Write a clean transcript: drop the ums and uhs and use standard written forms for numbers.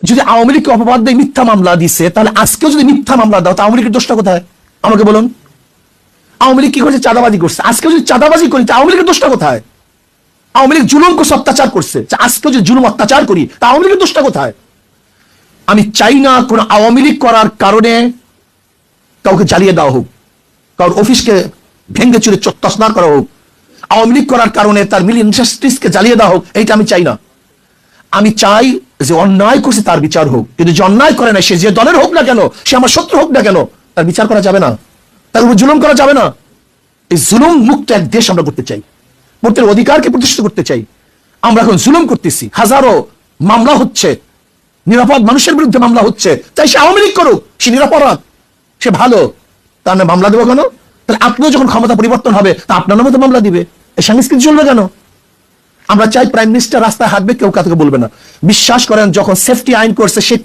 যদি আওয়ামী লীগকে অপবাদ দিয়ে মিথ্যা মামলা দিছে, তাহলে আজকেও যদি মিথ্যা মামলা দাও, তা আওয়ামী লীগের দোষটা কোথায় আমাকে বলুন? আওয়ামী লীগ কি করছে? চাঁদাবাজি করছে। আজকেও যদি চাঁদাবাজি করি, তা আওয়ামী লীগের দোষটা কোথায়? আওয়ামী লীগ জুলুম করছে, অত্যাচার করছে, আজকেও যদি জুলুম অত্যাচার করি, তা আওয়ামী লীগের দোষটা কোথায়? আমি চাই না কোন আওয়ামী লীগ করার কারণে কাউকে জ্বালিয়ে দেওয়া হোক, কারোর অফিসকে ভেঙ্গে চুরে তছনছ করা হোক, আওয়ামী লীগ করার কারণে তার মিল ইন্ডাস্ট্রিজকে জ্বালিয়ে দেওয়া হোক। এইটা আমি চাই না। আমি চাই যে অন্যায় করছে তার বিচার হোক, কিন্তু যে অন্যায় করে না, সে যে দলের হোক না কেন, সে আমার শত্রু হোক না কেন, তার বিচার করা যাবে না, তার উপর জুলুম করা যাবে না। এই জুলুম মুক্ত এক দেশ আমরা করতে চাই, ভোটের অধিকারকে প্রতিষ্ঠিত করতে চাই। আমরা এখন জুলুম করতেছি, হাজারো মামলা হচ্ছে, নিরাপদ মানুষের বিরুদ্ধে মামলা হচ্ছে, তাই সে আওয়ামী লীগ করুক, সে নিরাপরাধ, সে ভালো, তার নামে মামলা দেবো কেন? তাহলে আপনিও যখন ক্ষমতা পরিবর্তন হবে, তা আপনার নামে তো মামলা দিবে। এই সংস্কৃতি চলবে কেন? আমরা চাই প্রাইম মিনিস্টার রাস্তায় হাঁটবে, কেউ কাউকে বলবে না। বিশ্বাস করেন, যখন সেফটি আইন করছে সেই